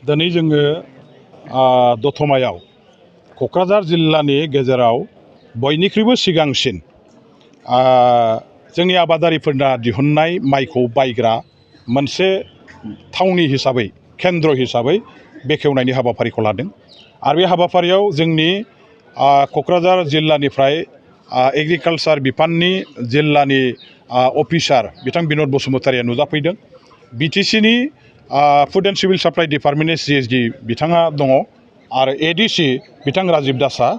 दिनै जोङो दतमायाव क'क्राझार जिल्लानि गेजेराव बयनिख्रुइबो सिगांसिन जोंनि आबादारिफोरना दिहुननाय माइखौ बायग्रा मोनसे थावनि हिसाबै केन्द्र हिसाबै बेखेवनायनि हाबाफारिखौ लादों आरो बे हाबाफारियाव जोंनि क'क्राझार जिल्लानिफ्राय एग्रिकालसार बिफाननि जिल्लानि अफिसार बिथां बिनद बसुमतारिया नुजाफैदों। बिटिसिनि फुड एन्ड सिभिल साप्लाइ डिपार्टमेन्टनि CSD बिथाङा दङ आरो ADC बिथां राजिब दासआ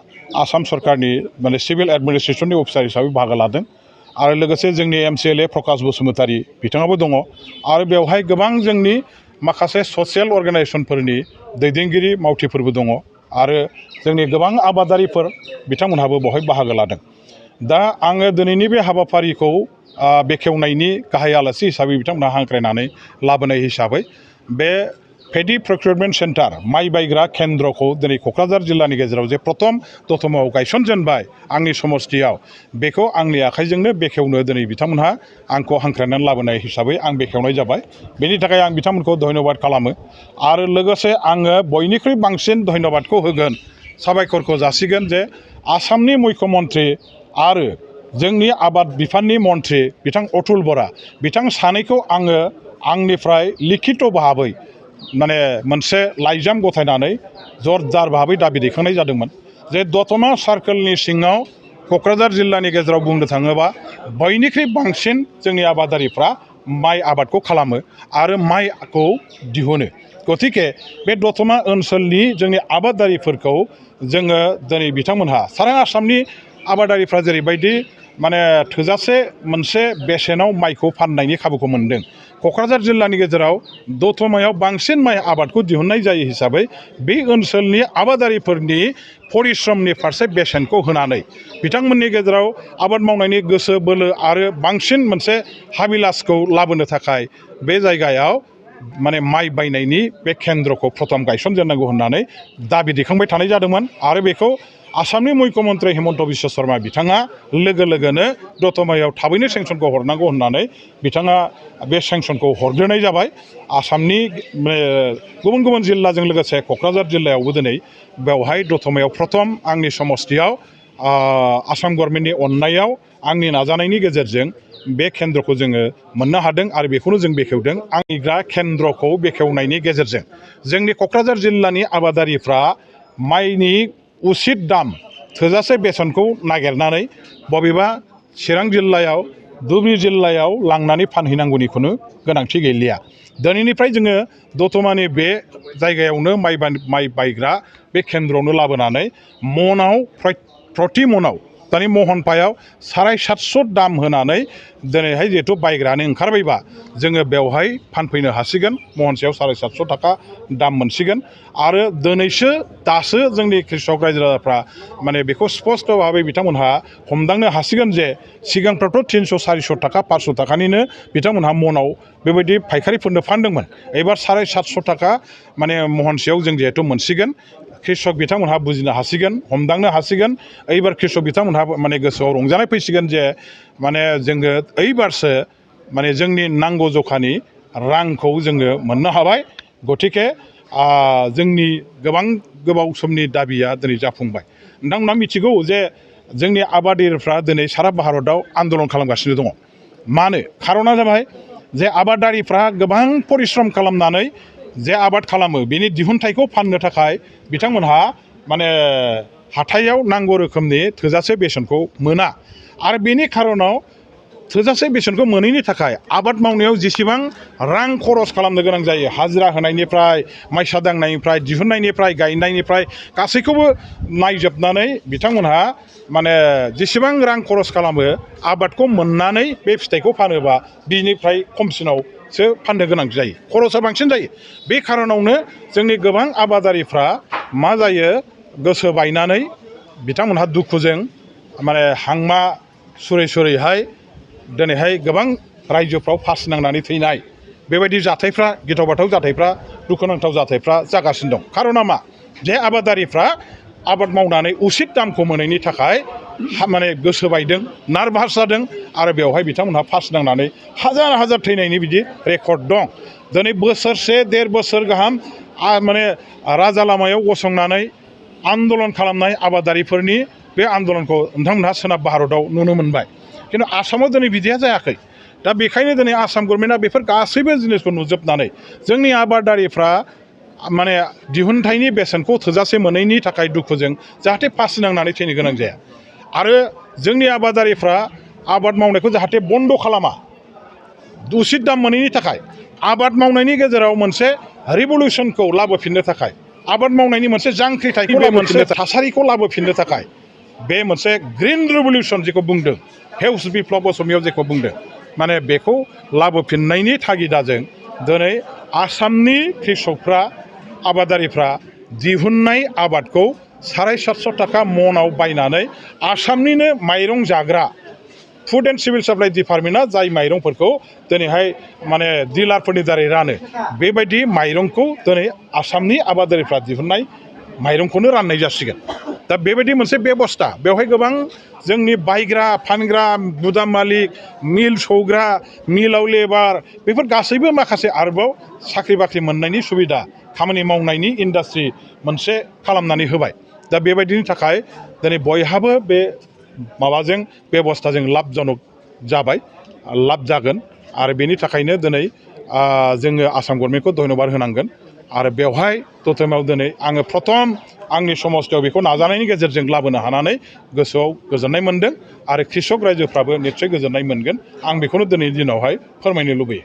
आसाम सरकारनि सिभिल एडमिनिस्ट्रेसननि अफिसार हिसाबै बाहागो लादों आरो लोगोसे जोंनि MCLA प्रकाश बसुमतारी बिथाङाबो दङ आरो बेवहाय गोबां जोंनि माखासे ससियेल अर्गानाइजेसनफोरनि दैदेनगिरि मावथिफोरबो दङ आरो जोंनि गोबां आबादारिफोर बिथांमोनहाबो बेवहाय बाहागो लादों। दा आङो दिनैनि बे हाबाफारिखौ बेखेवनायनि गाहाय आलासि हिसाबै बिथांमोनहा हांख्रायनानै लाबोनाय हिसाबै बे पेडि प्रक्रियरमेन्ट सेन्टार माइ बायग्रा केन्द्रखौ दिनै क'क्राझार जिल्लानि गेजेराव जे प्रथम दतमायाव गायसनजेनबाय आंनि समस्तियाव बेखौ आंनि आखाइजोंनो बेखेवनो दिनै बिथांमोनहा आंखौ हांख्रायनानै लाबोनाय हिसाबै आं बेखेवनाय जाबाय। बेनि थाखाय आं बिथांमोनखौ धन्यबाद खालामो आरो लोगोसे आङो बयनिख्रुइ बांसिन धन्यबादखौ होगोन साबायखरखौ जासिगोन जे आसामनि मुख्यमन्त्रि आरो जोंनि आबाद बिफाननि मन्थ्रि बिथां अतुल बरा बिथां सानैखौ आङो आंनिफ्राय लिखित भाबै मोनसे लाइजाम गथायनानै जरदार भाबै दाबि दैखांनाय जादोंमोन जे दतमा सार्कोलनि सिङाव क'क्राझार जिल्लानि गेजेराव बुंनो थाङोबा बयनिख्रुइ बांसिन जोंनि आबादारिफ्रा माइ आबादखौ खालामो आरो माइखौ दिहुनो। गतिके बे दतमा ओनसोलनि जोंनि आबादारिफोरखौ जोङो दिनै बिथांमोनहा सारा आसामनि आबादारिफ्रा जेरैबायदि थोजासे मोनसे बेसेनाव माइखौ फाननायनि खाबुखौ मोनदों, क'क्राझार जिल्लानि गेजेराव दतमायाव बांसिन माइ आबादखौ दिहुननाय जायो हिसाबै बे ओनसोलनि आबादारिफोरनि परिश्रमनि फारसे बेसेनखौ होनानै बिथांमोननि गेजेराव आबाद मावनायनि गोसो बोलो आरो बांसिन मोनसे हाबिलासखौ लाबोनो थाखाय बे जायगायाव माइ बायनायनि बे केन्द्रखौ प्रथम गायसनजेननांगौ होननानै दाबि दैखांबाय थानाय जादोंमोन आरो बेखौ आसामनि मुख्यमन्त्रि हेमन्त बिश्व शर्मा बिथाङा लोगो लोगोनो दतमायाव थाबैनो सेंसनखौ हरनांगौ होननानै बिथाङा बे सेंसनखौ हरग्रोनाय जाबाय। आसामनि गुबुन गुबुन जिल्लाजों लोगोसे क'क्राझार जिल्लायावबो दिनै बेवहाय दतमायाव प्रथम आंनि समस्तियाव आसाम गभर्नमेन्टनि अननायाव आंनि नाजानायनि गेजेरजों बे केन्द्रखौ जोङो मोननो हादों आरो बेखौनो जों बेखेवदों। आंनि दा केन्द्रखौ बेखेवनायनि गेजेरजों जोंनि क'क्राझार जिल्लानि आबादारिफ्रा माइनि उचित दाम थोजासे बेसेनखौ नागिरनानै बबेबा चिरां जिल्लायाव धुबुरी जिल्लायाव लांनानै फानहैनांगौनि खुनु गोनांथि गैलिया। दिनैनिफ्राय जोङो दतमानि बे जायगायावनो माइ बायग्रा बे केन्द्रआवनो लाबोनानै मनाव प्रति मनाव दानि महनफायाव 750 दाम होनानै दिनैहाय जिहेथु बायग्रानो ओंखारबायबा जोङो बेवहाय फानफैनो हासिगोन। महनसेयाव 750 थाखा दाम मोनसिगोन आरो दासो जोंनि कृषक रायजो राजाफ्रा बेखौ स्पष्ट भाबै बिथांमोनहा हमदांनो हासिगोन जे सिगांफ्रावथ' 300-400 थाखा 500 थाखानिनो बिथांमोनहा मनाव बेबायदि फायखारिफोरनो फानदोंमोन। एबार 750 थाखा महनसेयाव जों जिहेथु मोनसिगोन। कृषक बिथांमोनहा बुजिनो हासिगोन, हमदांनो हासिगोन। एबार कृषक बिथांमोनहा गोसोआव रंजानाय फैसिगोन जे जोङो एबारसो जोंनि नांगौ जखानि रांखौ जोङो मोननो हाबाय। गतिके जोंनि गोबाव समनि दाबिया दिनै जाफुंबाय। नोंथांमोनहा मिथिगौ जे जोंनि आबादारिफ्रा दिनै सारा भारतआव आन्दलन खालामगासिनो दङ। मानो? खारना जाबाय जे आबादारिफ्रा गोबां परिश्रम खालामनानै जे आबाद खालामो बेनि दिहुनथाइखौ फाननो थाखाय बिथांमोनहा हाथायाव नांगौ रोखोमनि थोजासे बेसेनखौ मोना आरो बेनि खारनाव थोजासे बेसेनखौ मोनैनि थाखाय आबाद मावनायाव जेसेबां रां खरस खालामनो गोनां जायो, हाजिरा होनायनिफ्राय माइसा दांनायनिफ्राय दिहुननायनिफ्राय गायनायनिफ्राय गासैखौबो नायजोबनानै बिथांमोनहा जेसेबां रां खरस खालामो आबादखौ मोननानै बे फिथाइखौ फानोबा बिनिफ्राय खमसिनावसो फाननो गोनां जायो, खरसा बांसिन जायो। बे खारनावनो जोंनि गोबां आबादारिफ्रा मा जायो, गोसो बायनानै बिथांमोनहा दुखुजों हांमा सुरै सुरैहाय दिनैहाय गोबां रायजोफ्राव फासि नांनानै थैनाय बेबायदि जाथायफ्रा, गिथाव बाथाव जाथायफ्रा, दुखुनांथाव जाथायफ्रा जागासिनो दं। खारना मा? जे आबादारिफ्रा आबाद मावनानै उचित दामखौ मोनैनि थाखाय गोसो बायदों, नार्भास जादों आरो बेवहाय बिथांमोनहा फासि नांनानै हाजार हाजार थैनायनि बिदि रेकर्ड दं। दिनै बोसोरसे 1.5 बोसोर गाहाम माने राजा लामायाव गसंनानै आन्दलन खालामनाय आबादारिफोरनि बे आन्दलनखौ नोंथांमोनहा सोनाब भारताव नुनो मोनबाय खिन्थु आसामाव दिनै बिदिया जायाखै दा बेखायनो दिनै आसाम गभर्नमेन्टआ बेफोर गासैबो जिनिसखौ नुजोबनानै जोंनि आबादारिफ्रा माने दिहुनथाइनि बेसेनखौ थोजासे मोनैनि थाखाय दुखुजों जाहाथे फासि नांनानै थैनो गोनां जाया आरो जोंनि आबादारिफ्रा आबाद मावनायखौ जाहाथे बन्द खालामा उसित दाम मोनैनि थाखाय आबाद मावनायनि गेजेराव मोनसे रिभलिउसनखौ लाबोफिननो थाखाय आबाद मावनायनि मोनसे जांख्रिथायखौ मोनसे थासारिखौ लाबोफिननो थाखाय बे मोनसे ग्रिन रिभलिउसन जेखौ बुंदों हेउस बिप्लब असमियाव जेखौ बुंदों माने बेखौ लाबोफिननायनि थागिदाजों दिनै आसामनि कृषकफ्रा आबादारिफ्रा दिहुननाय आबादखौ 750 थाखा मनाव बायनानै आसामनिनो माइरं जाग्रा फुड एन्ड सिभिल साप्लाइ डिपार्टमेन्टआ जाय माइरंफोरखौ दिनैहाय माने डिलारफोरनि दारै रानो बेबायदि माइरंखौ दिनै आसामनि आबादारिफ्रा दिहुननाय माइरंखौनो राननाय जासिगोन दा बेबायदि मोनसे बेबस्था बेवहाय गोबां जोंनि बायग्रा फानग्रा गुदाम मालिक मिल सौग्रा मिलाव लेबार बेफोर गासैबो माखासे आरोबाव साख्रि बाख्रि मोननायनि सुबिदा खामानि मावनायनि इन्डास्ट्रि मोनसे खालामनानै होबाय दा बेबायदिनि थाखाय दिनै बयहाबो बे माबाजों बेबस्थाजों लाबजनक जाबाय लाब जागोन आरो बेनि थाखायनो दिनै जोङो आसाम गभर्नमेन्टखौ धन्यबाद होनांगोन आरो बेवहाय टटेमाव दिनै आङो प्रथम आंनि समस्थियाव बेखौ नाजानायनि गेजेरजों लाबोनो हानानै गोसोआव गोजोननाय मोनदों आरो कृषक रायजोफ्राबो निस्सय गोजोननाय मोनगोन आं बेखौनो दिनैनि दिनावहाय फोरमायनो लुबैयो